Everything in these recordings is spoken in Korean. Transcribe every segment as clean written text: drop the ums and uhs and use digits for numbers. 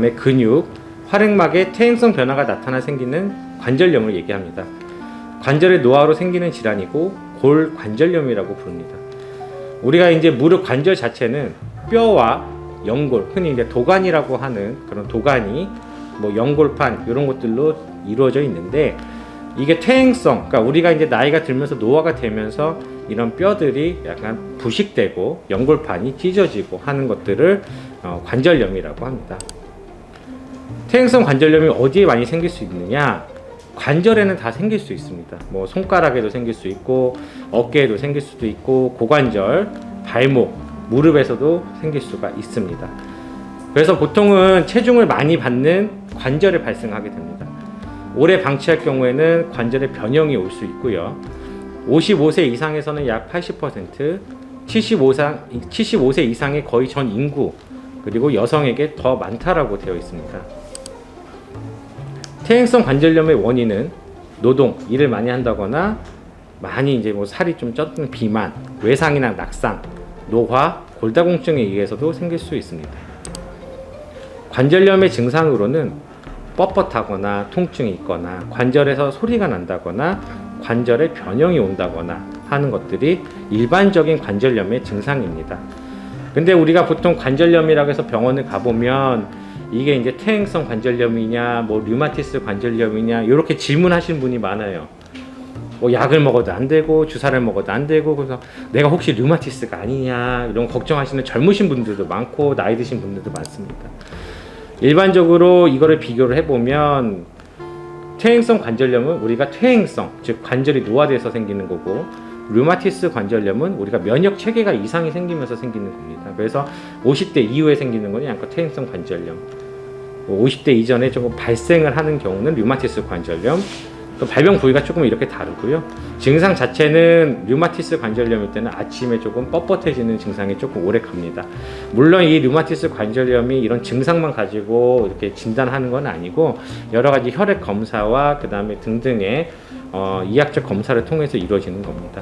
다음에 근육, 활액막에 퇴행성 변화가 나타나 생기는 관절염을 얘기합니다. 관절의 노화로 생기는 질환이고 골관절염이라고 부릅니다. 우리가 이제 무릎 관절 자체는 뼈와 연골, 흔히 이제 도관이라고 하는 그런 도가니, 뭐 연골판 이런 것들로 이루어져 있는데, 이게 퇴행성, 그러니까 우리가 이제 나이가 들면서 노화가 되면서 이런 뼈들이 약간 부식되고 연골판이 찢어지고 하는 것들을 관절염이라고 합니다. 퇴행성 관절염이 어디에 많이 생길 수 있느냐? 관절에는 다 생길 수 있습니다. 뭐 손가락에도 생길 수 있고 어깨에도 생길 수도 있고 고관절, 발목, 무릎에서도 생길 수가 있습니다. 그래서 보통은 체중을 많이 받는 관절에 발생하게 됩니다. 오래 방치할 경우에는 관절에 변형이 올 수 있고요. 55세 이상에서는 약 80%, 75세 이상의 거의 전 인구, 그리고 여성에게 더 많다라고 되어 있습니다. 퇴행성 관절염의 원인은 노동, 일을 많이 한다거나 많이 이제 뭐 살이 좀 쪘던 비만, 외상이나 낙상, 노화, 골다공증에 의해서도 생길 수 있습니다. 관절염의 증상으로는 뻣뻣하거나 통증이 있거나 관절에서 소리가 난다거나 관절에 변형이 온다거나 하는 것들이 일반적인 관절염의 증상입니다. 근데 우리가 보통 관절염이라고 해서 병원을 가보면 이게 이제 퇴행성 관절염이냐, 뭐 류마티스 관절염이냐 이렇게 질문하시는 분이 많아요. 뭐 약을 먹어도 안 되고 주사를 먹어도 안 되고, 그래서 내가 혹시 류마티스가 아니냐 이런 걱정하시는 젊으신 분들도 많고 나이 드신 분들도 많습니다. 일반적으로 이거를 비교를 해보면 퇴행성 관절염은 우리가 퇴행성, 즉 관절이 노화돼서 생기는 거고, 류마티스 관절염은 우리가 면역 체계가 이상이 생기면서 생기는 겁니다. 그래서 50대 이후에 생기는 거는 약간 퇴행성 관절염, 50대 이전에 조금 발생을 하는 경우는 류마티스 관절염, 또 발병 부위가 조금 이렇게 다르고요. 증상 자체는 류마티스 관절염일 때는 아침에 조금 뻣뻣해지는 증상이 조금 오래 갑니다. 물론 이 류마티스 관절염이 이런 증상만 가지고 이렇게 진단하는 건 아니고 여러 가지 혈액 검사와 그 다음에 등등의 이학적 검사를 통해서 이루어지는 겁니다.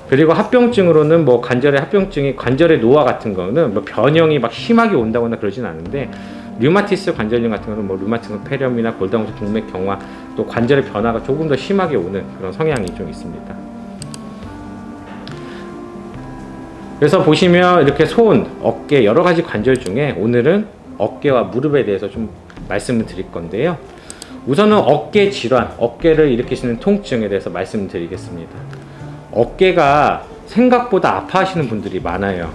그리고 합병증으로는 뭐 관절의 합병증이 관절의 노화 같은 거는 뭐 변형이 막 심하게 온다거나 그러진 않은데, 류마티스 관절염 같은 경우는 뭐 류마티스 폐렴이나 골다공증 동맥 경화, 또 관절의 변화가 조금 더 심하게 오는 그런 성향이 좀 있습니다. 그래서 보시면 이렇게 손, 어깨 여러 가지 관절 중에 오늘은 어깨와 무릎에 대해서 좀 말씀을 드릴 건데요. 우선은 어깨 질환, 어깨를 일으키시는 통증에 대해서 말씀을 드리겠습니다. 어깨가 생각보다 아파하시는 분들이 많아요.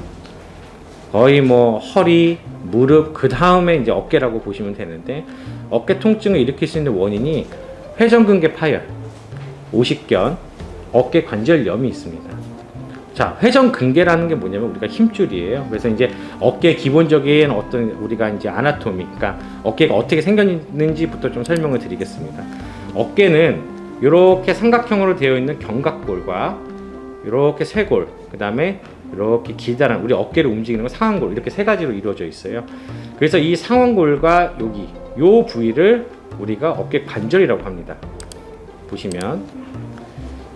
거의 뭐 허리, 무릎, 그 다음에 이제 어깨라고 보시면 되는데, 어깨 통증을 일으킬 수 있는 원인이 회전근개 파열, 오십견, 어깨 관절염이 있습니다. 자, 회전근개라는 게 뭐냐면 우리가 힘줄이에요. 그래서 이제 어깨의 기본적인 어떤 우리가 이제 아나토미, 그러니까 어깨가 어떻게 생겼는지부터 좀 설명을 드리겠습니다. 어깨는 이렇게 삼각형으로 되어 있는 굉각골과 이렇게 쇄골, 그 다음에 이렇게 길다란 우리 어깨를 움직이는 건 상완골, 이렇게 세 가지로 이루어져 있어요. 그래서 이 상완골과 여기 요 부위를 우리가 어깨 관절이라고 합니다. 보시면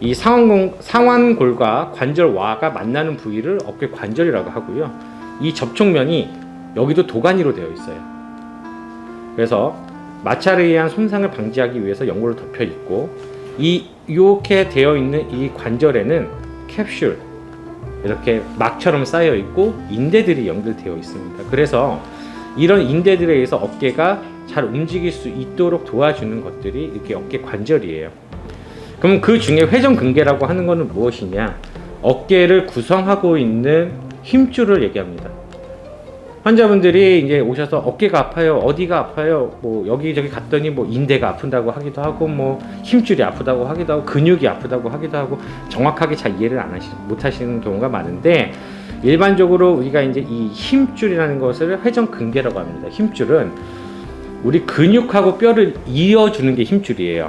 이 상완골과 관절와가 만나는 부위를 어깨 관절이라고 하고요. 이 접촉면이 여기도 도가니로 되어 있어요. 그래서 마찰에 의한 손상을 방지하기 위해서 연골로 덮여 있고, 이렇게 되어 있는 이 관절에는 캡슐, 이렇게 막처럼 쌓여 있고 인대들이 연결되어 있습니다. 그래서 이런 인대들에 의해서 어깨가 잘 움직일 수 있도록 도와주는 것들이 이렇게 어깨 관절이에요. 그럼 그 중에 회전근개라고 하는 것은 무엇이냐? 어깨를 구성하고 있는 힘줄을 얘기합니다. 환자분들이 이제 오셔서 어깨가 아파요, 어디가 아파요, 뭐 여기저기 갔더니 뭐 인대가 아픈다고 하기도 하고, 뭐 힘줄이 아프다고 하기도 하고, 근육이 아프다고 하기도 하고, 정확하게 잘 이해를 못 하시는 경우가 많은데, 일반적으로 우리가 이제 이 힘줄이라는 것을 회전근개라고 합니다. 힘줄은 우리 근육하고 뼈를 이어주는 게 힘줄이에요.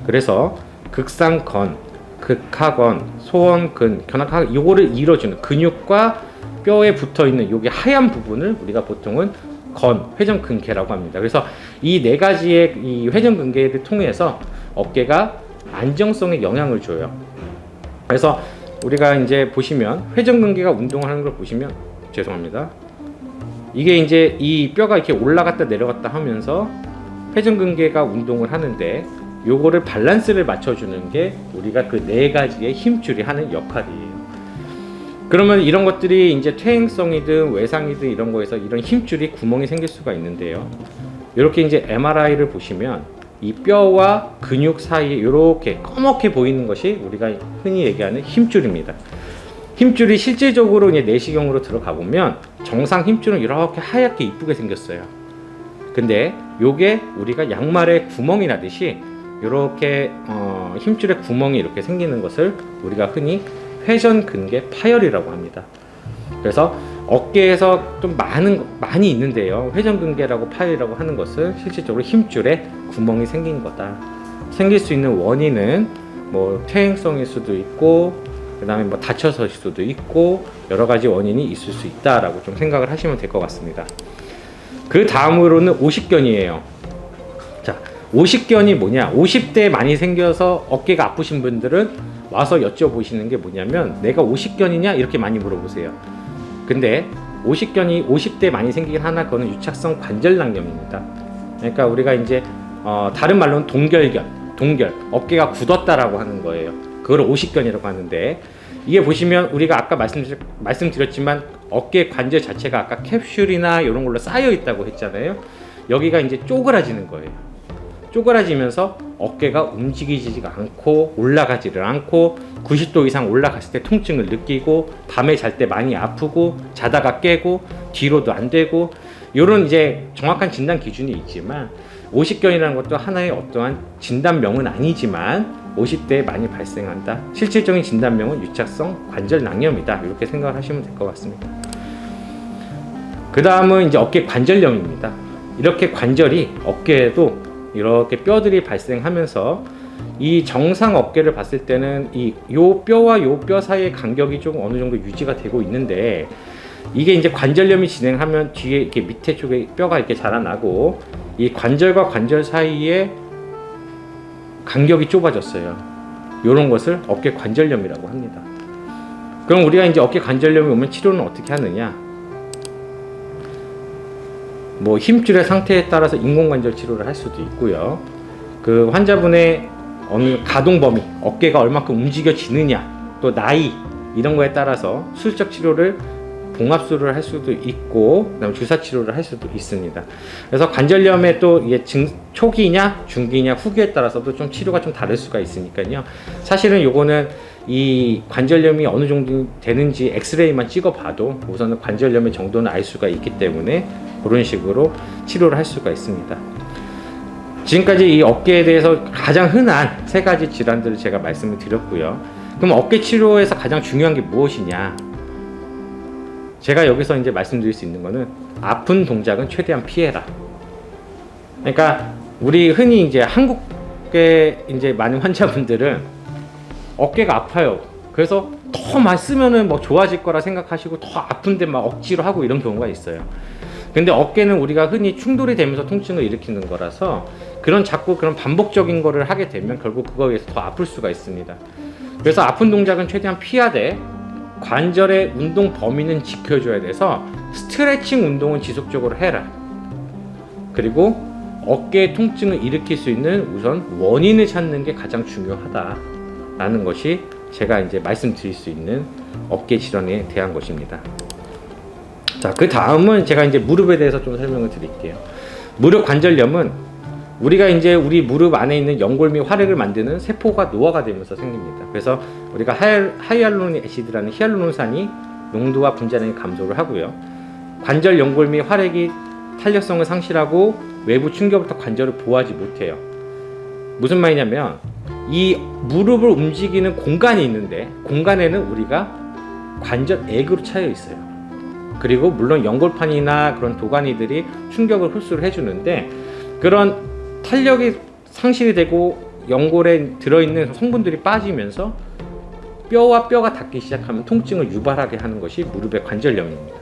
그래서 극상근, 극하근, 소원근, 견학하근, 요거를 이뤄주는 근육과 뼈에 붙어있는 여기 하얀 부분을 우리가 보통은 회전근개라고 합니다. 그래서 이 네 가지의 이 회전근개를 통해서 어깨가 안정성에 영향을 줘요. 그래서 우리가 이제 보시면 회전근개가 운동하는 걸 보시면, 죄송합니다, 이게 이제 이 뼈가 이렇게 올라갔다 내려갔다 하면서 회전근개가 운동을 하는데 요거를 밸런스를 맞춰주는 게 우리가 그 네 가지의 힘줄이 하는 역할이에요. 그러면 이런 것들이 이제 퇴행성이든 외상이든 이런 거에서 이런 힘줄이 구멍이 생길 수가 있는데요. 이렇게 이제 MRI를 보시면 이 뼈와 근육 사이에 이렇게 검게 보이는 것이 우리가 흔히 얘기하는 힘줄입니다. 힘줄이 실질적으로 이제 내시경으로 들어가 보면 정상 힘줄은 이렇게 하얗게 이쁘게 생겼어요. 근데 요게 우리가 양말에 구멍이 나듯이 이렇게 힘줄에 구멍이 이렇게 생기는 것을 우리가 흔히 회전근개 파열이라고 합니다. 그래서 어깨에서 좀 많이 있는데요. 회전근개라고 파열이라고 하는 것은 실질적으로 힘줄에 구멍이 생긴 거다. 생길 수 있는 원인은 뭐 퇴행성일 수도 있고, 그 다음에 뭐 다쳐서일 수도 있고, 여러 가지 원인이 있을 수 있다라고 좀 생각을 하시면 될 것 같습니다. 그 다음으로는 오십견이에요. 자, 오십견이 뭐냐? 50대에 많이 생겨서 어깨가 아프신 분들은 와서 여쭤보시는 게 뭐냐면, 내가 오십견이냐? 이렇게 많이 물어보세요. 근데 오십견이 50대에 많이 생기긴 하나, 그거는 유착성 관절낭염입니다. 그러니까 우리가 이제 다른 말로는 동결, 어깨가 굳었다라고 하는 거예요. 그걸 오십견이라고 하는데, 이게 보시면 우리가 아까 말씀드렸지만 어깨 관절 자체가 아까 캡슐이나 이런 걸로 쌓여 있다고 했잖아요. 여기가 이제 쪼그라지는 거예요. 쪼그라지면서 어깨가 움직이지가 않고 올라가지를 않고 90도 이상 올라갔을 때 통증을 느끼고 밤에 잘 때 많이 아프고 자다가 깨고 뒤로도 안 되고, 이런 이제 정확한 진단 기준이 있지만 오십견이라는 것도 하나의 어떠한 진단명은 아니지만 50대에 많이 발생한다. 실질적인 진단명은 유착성 관절낭염이다. 이렇게 생각을 하시면 될 것 같습니다. 그 다음은 이제 어깨 관절염입니다. 이렇게 관절이 어깨에도 이렇게 뼈들이 발생하면서 이 정상 어깨를 봤을 때는 요 뼈와 요 뼈 사이의 간격이 좀 어느 정도 유지가 되고 있는데, 이게 이제 관절염이 진행하면 뒤에 이렇게 밑에 쪽에 뼈가 이렇게 자라나고 이 관절과 관절 사이에 간격이 좁아졌어요. 이런 것을 어깨 관절염이라고 합니다. 그럼 우리가 이제 어깨 관절염이 오면 치료는 어떻게 하느냐? 뭐 힘줄의 상태에 따라서 인공관절 치료를 할 수도 있고요. 그 환자분의 어느 가동 범위, 어깨가 얼마큼 움직여지느냐, 또 나이 이런 거에 따라서 수술적 치료를 봉합술을 할 수도 있고, 그다음에 주사 치료를 할 수도 있습니다. 그래서 관절염의 또 이게 초기냐, 중기냐, 후기에 따라서도 좀 치료가 좀 다를 수가 있으니까요. 사실은 요거는 이 관절염이 어느 정도 되는지 엑스레이만 찍어봐도 우선은 관절염의 정도는 알 수가 있기 때문에 그런 식으로 치료를 할 수가 있습니다. 지금까지 이 어깨에 대해서 가장 흔한 세 가지 질환들을 제가 말씀을 드렸고요. 그럼 어깨 치료에서 가장 중요한 게 무엇이냐? 제가 여기서 이제 말씀드릴 수 있는 거는 아픈 동작은 최대한 피해라. 그러니까 우리 흔히 이제 한국의 이제 많은 환자분들은 어깨가 아파요. 그래서 더 많이 쓰면은 뭐 좋아질 거라 생각하시고 더 아픈데 막 억지로 하고 이런 경우가 있어요. 근데 어깨는 우리가 흔히 충돌이 되면서 통증을 일으키는 거라서 자꾸 그런 반복적인 거를 하게 되면 결국 그거에 의해서 더 아플 수가 있습니다. 그래서 아픈 동작은 최대한 피하되 관절의 운동 범위는 지켜줘야 돼서 스트레칭 운동은 지속적으로 해라. 그리고 어깨의 통증을 일으킬 수 있는 우선 원인을 찾는 게 가장 중요하다라는 것이 제가 이제 말씀드릴 수 있는 어깨 질환에 대한 것입니다. 자, 그 다음은 제가 이제 무릎에 대해서 좀 설명을 드릴게요. 무릎 관절염은 우리가 이제 우리 무릎 안에 있는 연골 및 활액을 만드는 세포가 노화가 되면서 생깁니다. 그래서 우리가 하이알루로닉 애시드라는 히알루론산이 농도와 분자량이 감소를 하고요. 관절 연골 및 활액이 탄력성을 상실하고 외부 충격부터 관절을 보호하지 못해요. 무슨 말이냐면 이 무릎을 움직이는 공간이 있는데 공간에는 우리가 관절액으로 차여 있어요. 그리고 물론 연골판이나 그런 도가니들이 충격을 흡수를 해주는데, 그런 탄력이 상실이 되고 연골에 들어있는 성분들이 빠지면서 뼈와 뼈가 닿기 시작하면 통증을 유발하게 하는 것이 무릎의 관절염입니다.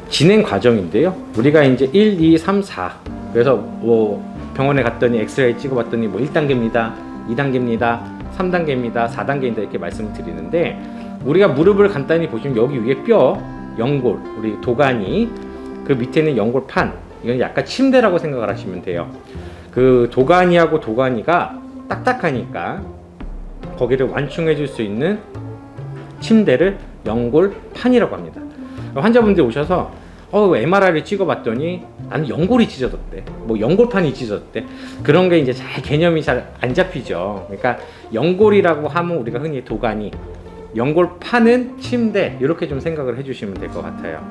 진행 과정인데요. 우리가 이제 1, 2, 3, 4. 그래서 뭐 병원에 갔더니 엑스레이 찍어봤더니 뭐 1단계입니다, 2단계입니다, 3단계입니다, 4단계입니다 이렇게 말씀을 드리는데, 우리가 무릎을 간단히 보시면 여기 위에 뼈, 연골, 우리 도가니, 그 밑에 있는 연골판, 이건 약간 침대라고 생각을 하시면 돼요. 그 도가니하고 도가니가 딱딱하니까 거기를 완충해 줄 수 있는 침대를 연골판이라고 합니다. 환자분들이 오셔서 MRI를 찍어봤더니 나는 연골이 찢어졌대, 뭐 연골판이 찢어졌대. 그런 게 이제 잘 개념이 잘 안 잡히죠. 그러니까 연골이라고 하면 우리가 흔히 도가니, 연골판은 침대, 이렇게 좀 생각을 해주시면 될 것 같아요.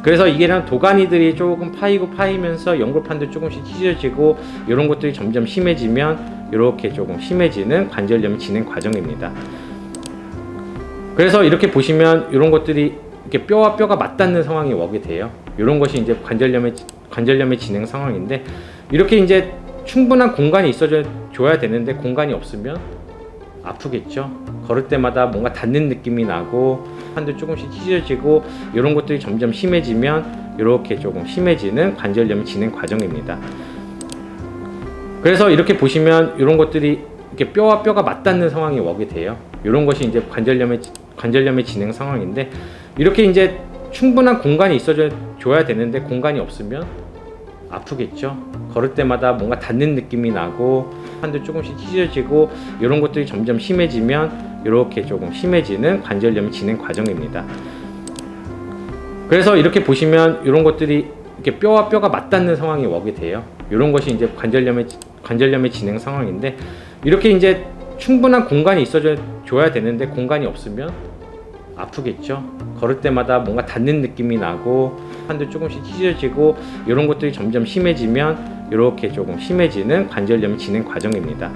그래서 이게는 도가니들이 조금 파이면서 연골판도 조금씩 찢어지고 이런 것들이 점점 심해지면 이렇게 조금 심해지는 관절염이 진행 과정입니다. 그래서 이렇게 보시면 이런 것들이 이렇게 뼈와 뼈가 맞닿는 상황이 오게 돼요. 이런 것이 이제 관절염의 진행 상황인데, 이렇게 이제 충분한 공간이 있어줘야 되는데 공간이 없으면 아프겠죠. 걸을 때마다 뭔가 닿는 느낌이 나고 판도 조금씩 찢어지고 이런 것들이 점점 심해지면 이렇게 조금 심해지는 관절염 진행 과정입니다. 그래서 이렇게 보시면 이런 것들이 이렇게 뼈와 뼈가 맞닿는 상황이 오게 돼요. 이런 것이 이제 관절염의 진행 상황인데, 이렇게 이제 충분한 공간이 있어줘야 되는데 공간이 없으면 아프겠죠. 걸을 때마다 뭔가 닿는 느낌이 나고 판도 조금씩 찢어지고 이런 것들이 점점 심해지면 이렇게 조금 심해지는 관절염 진행 과정입니다. 그래서 이렇게 보시면 이런 것들이 이렇게 뼈와 뼈가 맞닿는 상황이 오게 돼요. 이런 것이 이제 관절염의 진행 상황인데, 이렇게 이제 충분한 공간이 있어줘야 되는데 공간이 없으면 아프겠죠. 걸을 때마다 뭔가 닿는 느낌이 나고 판도 조금씩 찢어지고 이런 것들이 점점 심해지면 이렇게 조금 심해지는 관절염 진행 과정입니다.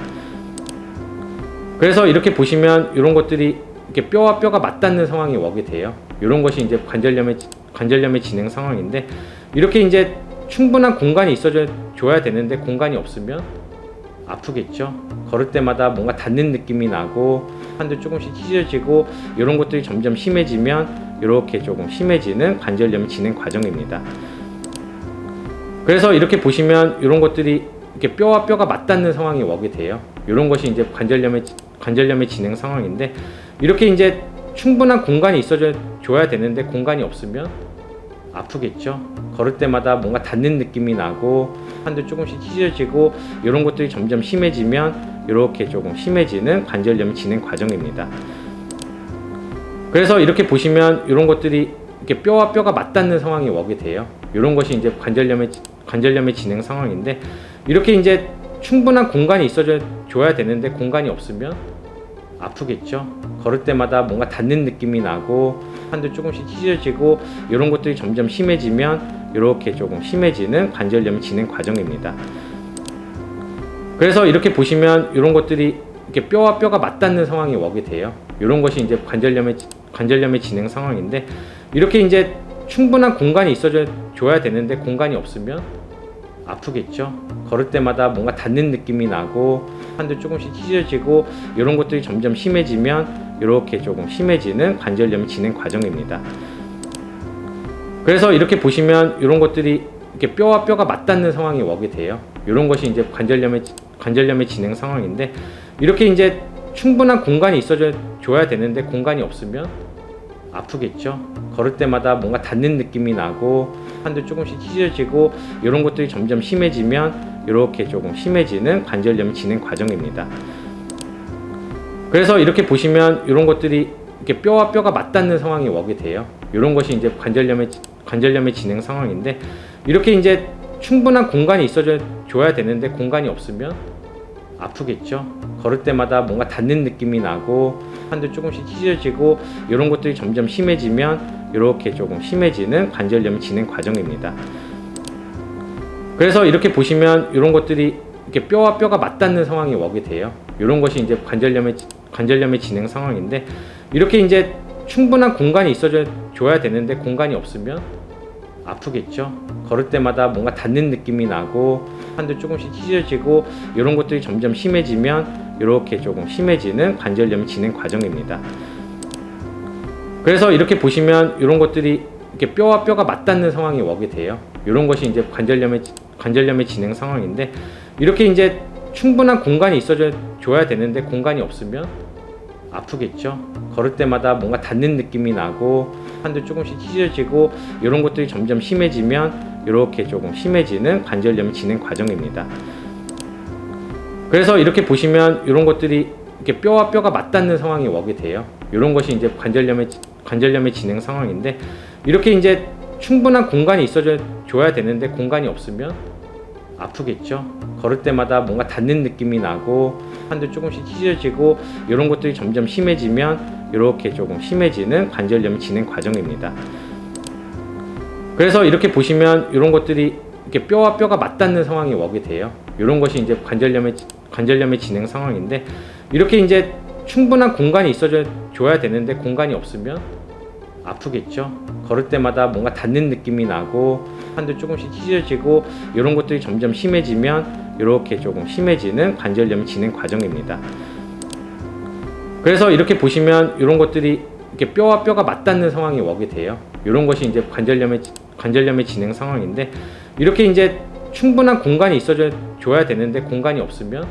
그래서 이렇게 보시면 이런 것들이 이렇게 뼈와 뼈가 맞닿는 상황이 오게 돼요. 이런 것이 이제 관절염의 진행 상황인데, 이렇게 이제 충분한 공간이 있어줘야 되는데 공간이 없으면 아프겠죠. 걸을 때마다 뭔가 닿는 느낌이 나고 판도 조금씩 찢어지고 이런 것들이 점점 심해지면 이렇게 조금 심해지는 관절염 진행 과정입니다. 그래서 이렇게 보시면 이런 것들이 이렇게 뼈와 뼈가 맞닿는 상황이 오게 돼요. 이런 것이 이제 관절염의 진행 상황인데, 이렇게 이제 충분한 공간이 있어줘야 되는데 공간이 없으면 아프겠죠. 걸을 때마다 뭔가 닿는 느낌이 나고 판도 조금씩 찢어지고 이런 것들이 점점 심해지면 이렇게 조금 심해지는 관절염 진행 과정입니다. 그래서 이렇게 보시면 이런 것들이 이렇게 뼈와 뼈가 맞닿는 상황이 오게 돼요. 이런 것이 이제 관절염의 진행 상황인데, 이렇게 이제 충분한 공간이 있어줘야 되는데 공간이 없으면 아프겠죠. 걸을 때마다 뭔가 닿는 느낌이 나고 판도 조금씩 찢어지고 이런 것들이 점점 심해지면 이렇게 조금 심해지는 관절염 진행 과정입니다. 그래서 이렇게 보시면 이런 것들이 이렇게 뼈와 뼈가 맞닿는 상황이 오게 돼요. 이런 것이 이제 관절염의 진행 상황인데, 이렇게 이제 충분한 공간이 있어줘야 되는데 공간이 없으면 아프겠죠. 걸을 때마다 뭔가 닿는 느낌이 나고 판도 조금씩 찢어지고 이런 것들이 점점 심해지면 이렇게 조금 심해지는 관절염 진행 과정입니다. 그래서 이렇게 보시면 이런 것들이 이렇게 뼈와 뼈가 맞닿는 상황이 오게 돼요. 이런 것이 이제 관절염의 진행 상황인데, 이렇게 이제 충분한 공간이 있어줘야 되는데 공간이 없으면 아프겠죠. 걸을 때마다 뭔가 닿는 느낌이 나고 판도 조금씩 찢어지고 이런 것들이 점점 심해지면 이렇게 조금 심해지는 관절염 진행 과정입니다. 그래서 이렇게 보시면 이런 것들이 이렇게 뼈와 뼈가 맞닿는 상황이 오게 돼요. 이런 것이 이제 관절염의 진행 상황인데, 이렇게 이제 충분한 공간이 있어줘야 되는데 공간이 없으면 아프겠죠. 걸을 때마다 뭔가 닿는 느낌이 나고 판도 조금씩 찢어지고 이런 것들이 점점 심해지면 이렇게 조금 심해지는 관절염 진행 과정입니다. 그래서 이렇게 보시면 이런 것들이 이렇게 뼈와 뼈가 맞닿는 상황이 오게 돼요. 이런 것이 이제 관절염의 진행 상황인데, 이렇게 이제 충분한 공간이 있어줘야 되는데 공간이 없으면 아프겠죠. 걸을 때마다 뭔가 닿는 느낌이 나고 판도 조금씩 찢어지고 이런 것들이 점점 심해지면 이렇게 조금 심해지는 관절염 진행 과정입니다. 그래서 이렇게 보시면 이런 것들이 이렇게 뼈와 뼈가 맞닿는 상황이 오게 돼요. 이런 것이 이제 관절염의 진행 상황인데, 이렇게 이제 충분한 공간이 있어줘야 되는데 공간이 없으면 아프겠죠. 걸을 때마다 뭔가 닿는 느낌이 나고 한도 조금씩 찢어지고 이런 것들이 점점 심해지면 이렇게 조금 심해지는 관절염 진행 과정입니다. 그래서 이렇게 보시면 이런 것들이 이렇게 뼈와 뼈가 맞닿는 상황이 오게 돼요. 이런 것이 이제 관절염의 진행 상황인데, 이렇게 이제 충분한 공간이 있어줘야 되는데 공간이 없으면 아프겠죠. 걸을 때마다 뭔가 닿는 느낌이 나고 한도 조금씩 찢어지고 이런 것들이 점점 심해지면 이렇게 조금 심해지는 관절염 진행 과정입니다. 그래서 이렇게 보시면 이런 것들이 이렇게 뼈와 뼈가 맞닿는 상황이 오게 돼요. 이런 것이 이제 관절염의 진행 상황인데, 이렇게 이제 충분한 공간이 있어줘야 되는데 공간이 없으면 아프겠죠. 걸을 때마다 뭔가 닿는 느낌이 나고 한도 조금씩 찢어지고 이런 것들이 점점 심해지면 이렇게 조금 심해지는 관절염 진행 과정입니다. 그래서 이렇게 보시면 이런 것들이 이렇게 뼈와 뼈가 맞닿는 상황이 오게 돼요. 이런 것이 이제 관절염의 진행 상황인데, 이렇게 이제 충분한 공간이 있어줘야 되는데 공간이 없으면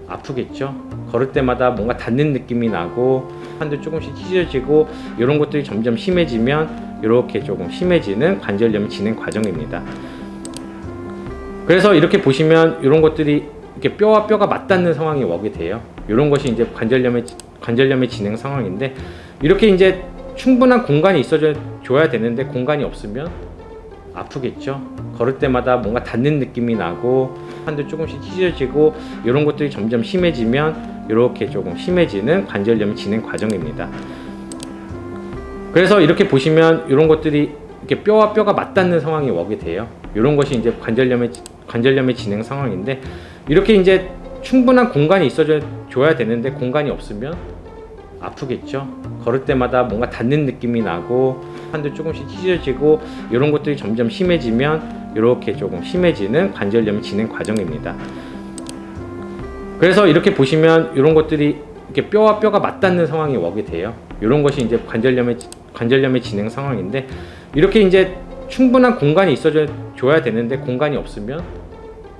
아프겠죠. 걸을 때마다 뭔가 닿는 느낌이 나고 한도 조금씩 찢어지고 이런 것들이 점점 심해지면 이렇게 조금 심해지는 관절염 진행 과정입니다. 그래서 이렇게 보시면 이런 것들이 이렇게 뼈와 뼈가 맞닿는 상황이 오게 돼요. 이런 것이 이제 관절염의 진행 상황인데, 이렇게 이제 충분한 공간이 있어줘야 되는데 공간이 없으면 아프겠죠. 걸을 때마다 뭔가 닿는 느낌이 나고 한도 조금씩 찢어지고 이런 것들이 점점 심해지면 이렇게 조금 심해지는 관절염 진행 과정입니다. 그래서 이렇게 보시면 이런 것들이 이렇게 뼈와 뼈가 맞닿는 상황이 오게 돼요. 이런 것이 이제 관절염의 진행 상황인데, 이렇게 이제 충분한 공간이 있어줘야 되는데 공간이 없으면 아프겠죠. 걸을 때마다 뭔가 닿는 느낌이 나고 한도 조금씩 찢어지고 이런 것들이 점점 심해지면 이렇게 조금 심해지는 관절염 진행 과정입니다. 그래서 이렇게 보시면 이런 것들이 이렇게 뼈와 뼈가 맞닿는 상황이 오게 돼요. 이런 것이 이제 관절염의 진행 상황인데, 이렇게 이제 충분한 공간이 있어줘야 되는데 공간이 없으면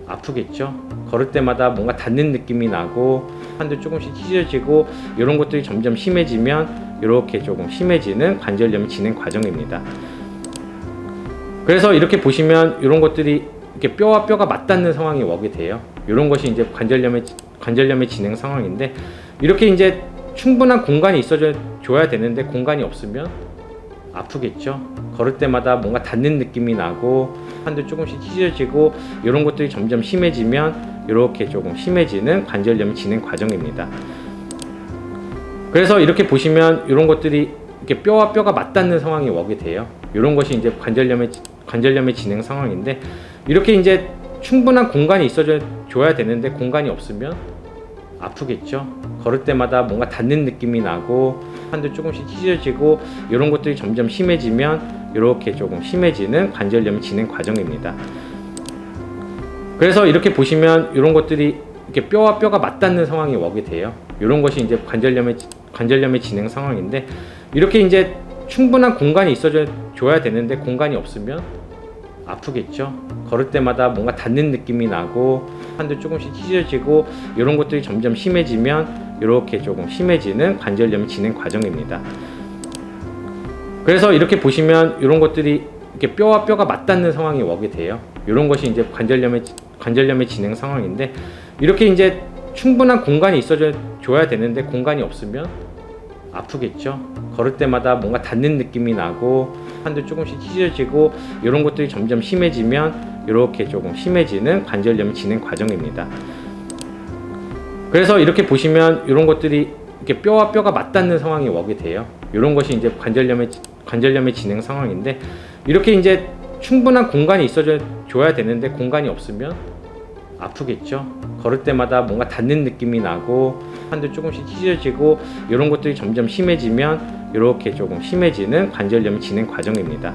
아프겠죠. 걸을 때마다 뭔가 닿는 느낌이 나고 한도 조금씩 찢어지고 이런 것들이 점점 심해지면 이렇게 조금 심해지는 관절염 진행 과정입니다. 그래서 이렇게 보시면 이런 것들이 이렇게 뼈와 뼈가 맞닿는 상황이 오게 돼요. 이런 것이 이제 관절염의 진행 상황인데, 이렇게 이제 충분한 공간이 있어줘야 되는데 공간이 없으면 아프겠죠. 걸을 때마다 뭔가 닿는 느낌이 나고 한도 조금씩 찢어지고 이런 것들이 점점 심해지면 이렇게 조금 심해지는 관절염 진행 과정입니다. 그래서 이렇게 보시면 이런 것들이 이렇게 뼈와 뼈가 맞닿는 상황이 오게 돼요. 이런 것이 이제 관절염의 진행 상황인데, 이렇게 이제 충분한 공간이 있어줘야 되는데 공간이 없으면 아프겠죠. 걸을 때마다 뭔가 닿는 느낌이 나고 한도 조금씩 찢어지고 이런 것들이 점점 심해지면 이렇게 조금 심해지는 관절염 진행 과정입니다. 그래서 이렇게 보시면 이런 것들이 이렇게 뼈와 뼈가 맞닿는 상황이 오게 돼요. 이런 것이 이제 관절염의 진행 상황인데, 이렇게 이제 충분한 공간이 있어줘야 되는데 공간이 없으면 아프겠죠. 걸을 때마다 뭔가 닿는 느낌이 나고 한도 조금씩 찢어지고 이런 것들이 점점 심해지면 이렇게 조금 심해지는 관절염 진행 과정입니다. 그래서 이렇게 보시면 이런 것들이 이렇게 뼈와 뼈가 맞닿는 상황이 오게 돼요. 이런 것이 이제 관절염의 진행 상황인데, 이렇게 이제 충분한 공간이 있어줘야 되는데 공간이 없으면 아프겠죠. 걸을 때마다 뭔가 닿는 느낌이 나고 한도 조금씩 찢어지고 이런 것들이 점점 심해지면 이렇게 조금 심해지는 관절염 진행 과정입니다. 그래서 이렇게 보시면 이런 것들이 이렇게 뼈와 뼈가 맞닿는 상황이 오게 돼요. 이런 것이 이제 관절염의 진행 상황인데, 이렇게 이제 충분한 공간이 있어줘야 되는데 공간이 없으면 아프겠죠. 걸을 때마다 뭔가 닿는 느낌이 나고 한도 조금씩 찢어지고 이런 것들이 점점 심해지면 이렇게 조금 심해지는 관절염 진행 과정입니다.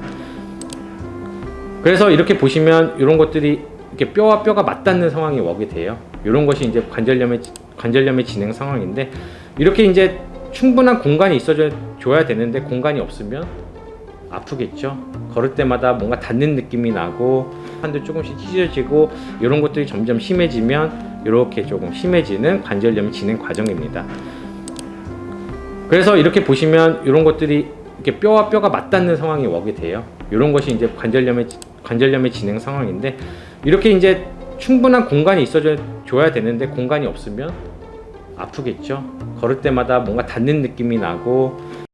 그래서 이렇게 보시면 이런 것들이 이렇게 뼈와 뼈가 맞닿는 상황이 오게 돼요. 이런 것이 이제 관절염의 진행 상황인데, 이렇게 이제 충분한 공간이 있어줘야 되는데 공간이 없으면 아프겠죠. 걸을 때마다 뭔가 닿는 느낌이 나고 한도 조금씩 찢어지고 이런 것들이 점점 심해지면 이렇게 조금 심해지는 관절염 진행 과정입니다. 그래서 이렇게 보시면 이런 것들이 이렇게 뼈와 뼈가 맞닿는 상황이 오게 돼요. 이런 것이 이제 관절염의 진행 상황인데, 이렇게 이제 충분한 공간이 있어줘야 되는데 공간이 없으면 아프겠죠. 걸을 때마다 뭔가 닿는 느낌이 나고